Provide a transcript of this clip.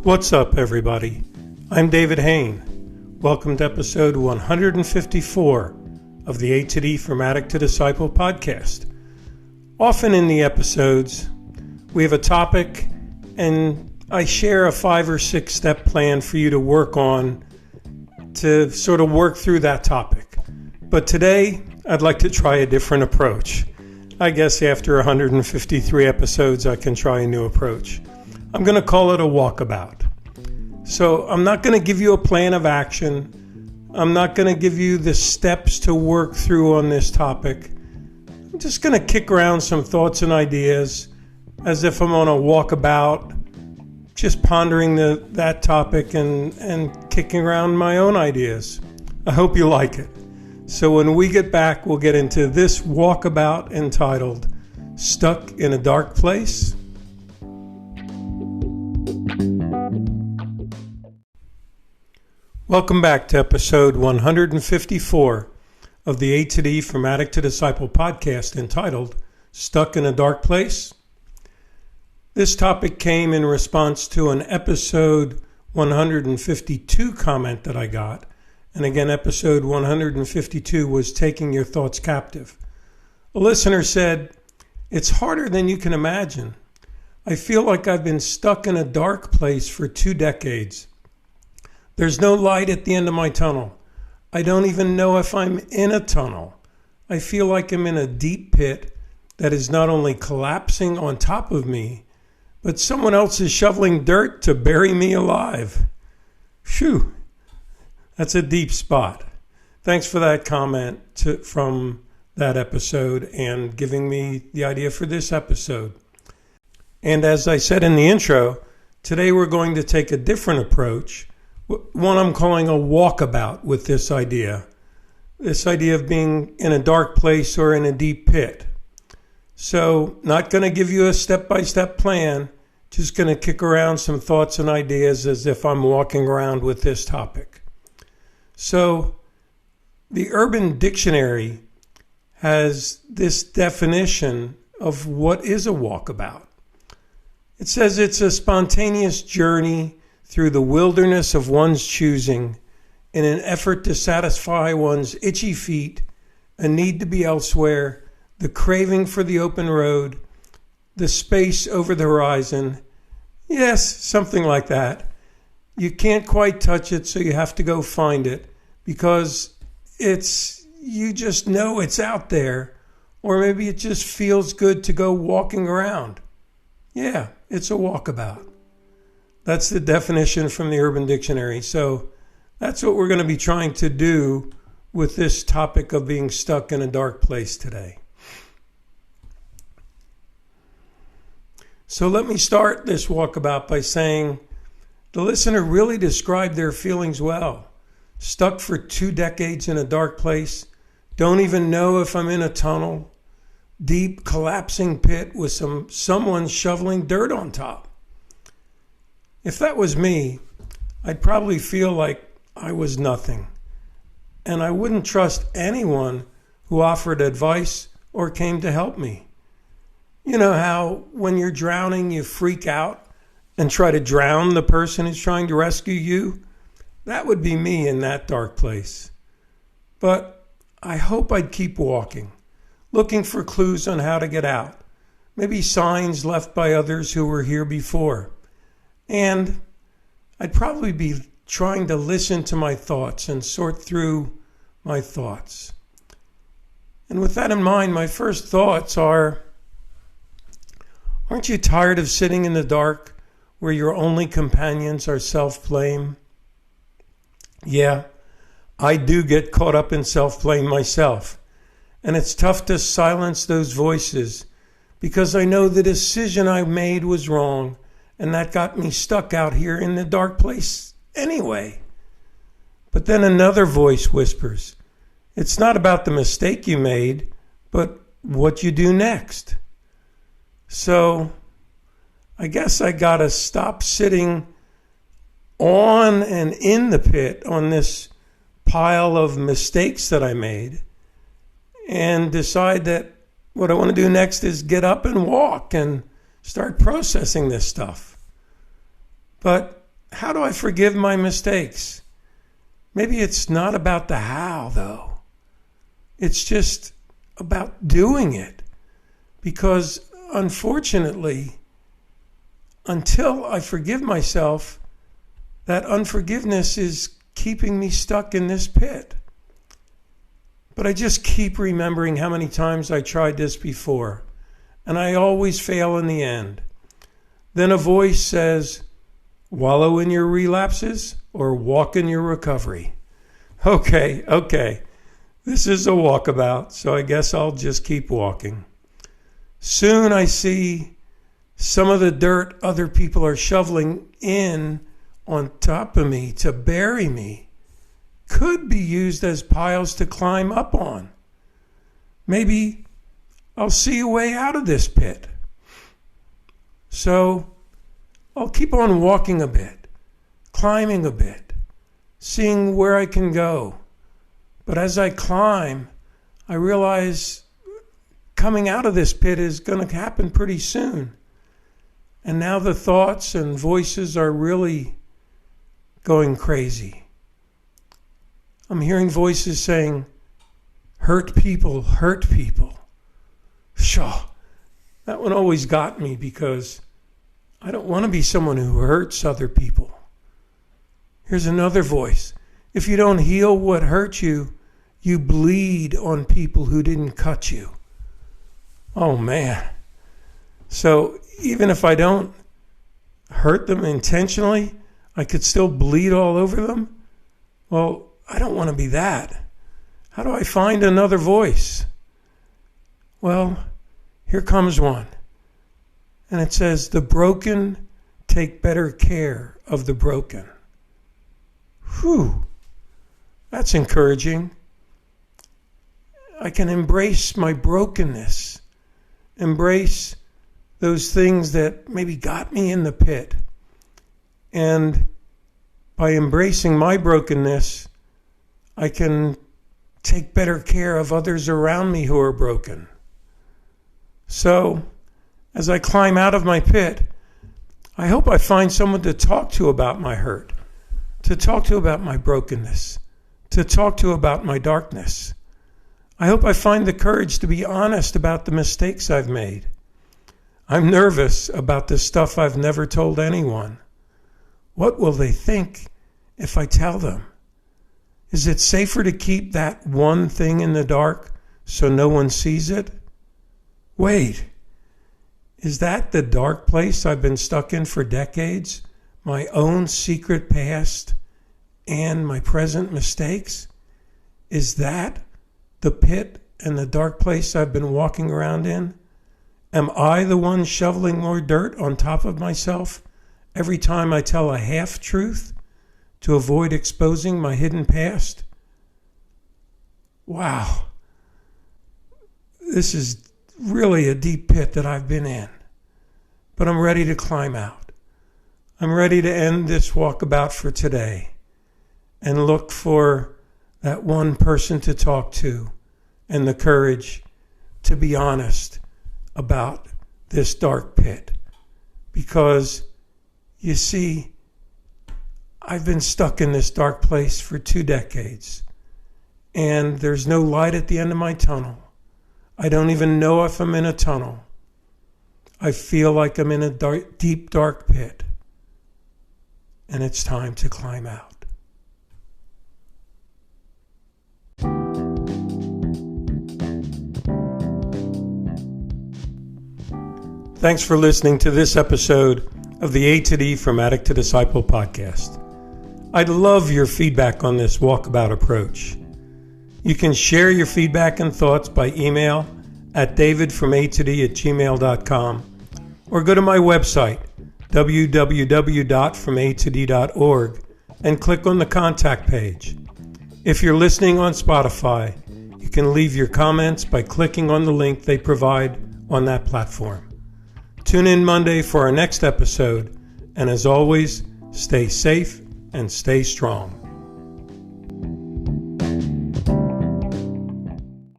What's up, everybody? I'm David Hain. Welcome to episode 154 of the A to D From Addict to Disciple podcast. Often in the episodes, we have a topic and I share a 5 or 6 step plan for you to work on to sort of work through that topic. But today, I'd like to try a different approach. I guess after 153 episodes, I can try a new approach. I'm going to call it a walkabout. So I'm not going to give you a plan of action. I'm not going to give you the steps to work through on this topic. I'm just going to kick around some thoughts and ideas as if I'm on a walkabout, just pondering that topic and kicking around my own ideas. I hope you like it. So when we get back, we'll get into this walkabout entitled Stuck in a Dark Place. Welcome back to episode 154 of the A to D From Addict to Disciple podcast entitled Stuck in a Dark Place. This topic came in response to an episode 152 comment that I got. And again, episode 152 was Taking Your Thoughts Captive. A listener said, "It's harder than you can imagine. I feel like I've been stuck in a dark place for 2 decades. There's no light at the end of my tunnel. I don't even know if I'm in a tunnel. I feel like I'm in a deep pit that is not only collapsing on top of me, but someone else is shoveling dirt to bury me alive." Phew, that's a deep spot. Thanks for that comment from that episode and giving me the idea for this episode. And as I said in the intro, today we're going to take a different approach. One I'm calling a walkabout with this idea of being in a dark place or in a deep pit. So not going to give you a step-by-step plan, just going to kick around some thoughts and ideas as if I'm walking around with this topic. So the Urban Dictionary has this definition of what is a walkabout. It says it's a spontaneous journey through the wilderness of one's choosing in an effort to satisfy one's itchy feet, a need to be elsewhere, the craving for the open road, the space over the horizon. Yes, something like that. You can't quite touch it, so you have to go find it because you just know it's out there, or maybe it just feels good to go walking around. Yeah, it's a walkabout. That's the definition from the Urban Dictionary. So that's what we're going to be trying to do with this topic of being stuck in a dark place today. So let me start this walkabout by saying the listener really described their feelings well. Stuck for 2 decades in a dark place, don't even know if I'm in a tunnel, deep collapsing pit with someone shoveling dirt on top. If that was me, I'd probably feel like I was nothing. And I wouldn't trust anyone who offered advice or came to help me. You know how when you're drowning, you freak out and try to drown the person who's trying to rescue you? That would be me in that dark place. But I hope I'd keep walking, looking for clues on how to get out. Maybe signs left by others who were here before. And I'd probably be trying to listen to my thoughts and sort through my thoughts. And with that in mind, my first thoughts are, aren't you tired of sitting in the dark where your only companions are self-blame? Yeah, I do get caught up in self-blame myself. And it's tough to silence those voices because I know the decision I made was wrong. And that got me stuck out here in the dark place anyway. But then another voice whispers, it's not about the mistake you made, but what you do next. So I guess I got to stop sitting on and in the pit on this pile of mistakes that I made and decide that what I want to do next is get up and walk and start processing this stuff. But how do I forgive my mistakes? Maybe it's not about the how, though. It's just about doing it. Because unfortunately, until I forgive myself, that unforgiveness is keeping me stuck in this pit. But I just keep remembering how many times I tried this before, and I always fail in the end. Then a voice says, wallow in your relapses or walk in your recovery. Okay. This is a walkabout, so I guess I'll just keep walking. Soon I see some of the dirt other people are shoveling in on top of me to bury me could be used as piles to climb up on. Maybe I'll see a way out of this pit. So I'll keep on walking a bit, climbing a bit, seeing where I can go. But as I climb, I realize coming out of this pit is going to happen pretty soon. And now the thoughts and voices are really going crazy. I'm hearing voices saying, hurt people. Shaw, that one always got me because I don't want to be someone who hurts other people. Here's another voice. If you don't heal what hurt you, you bleed on people who didn't cut you. Oh man. So even if I don't hurt them intentionally, I could still bleed all over them? Well, I don't want to be that. How do I find another voice? Well, here comes one. And it says, the broken take better care of the broken. Whew, that's encouraging. I can embrace my brokenness, embrace those things that maybe got me in the pit. And by embracing my brokenness, I can take better care of others around me who are broken. So, as I climb out of my pit, I hope I find someone to talk to about my hurt, to talk to about my brokenness, to talk to about my darkness. I hope I find the courage to be honest about the mistakes I've made. I'm nervous about the stuff I've never told anyone. What will they think if I tell them? Is it safer to keep that one thing in the dark so no one sees it? Wait, is that the dark place I've been stuck in for decades? My own secret past and my present mistakes? Is that the pit and the dark place I've been walking around in? Am I the one shoveling more dirt on top of myself every time I tell a half-truth to avoid exposing my hidden past? Wow. This is really a deep pit that I've been in. But I'm ready to climb out. I'm ready to end this walkabout for today and look for that one person to talk to and the courage to be honest about this dark pit. Because, you see, I've been stuck in this dark place for 2 decades, and there's no light at the end of my tunnel. I don't even know if I'm in a tunnel. I feel like I'm in a deep, dark pit, and it's time to climb out. Thanks for listening to this episode of the A to D From Addict to Disciple podcast. I'd love your feedback on this walkabout approach. You can share your feedback and thoughts by email at davidfromatod@gmail.com or go to my website, www.fromatod.org, and click on the contact page. If you're listening on Spotify, you can leave your comments by clicking on the link they provide on that platform. Tune in Monday for our next episode, and as always, stay safe and stay strong.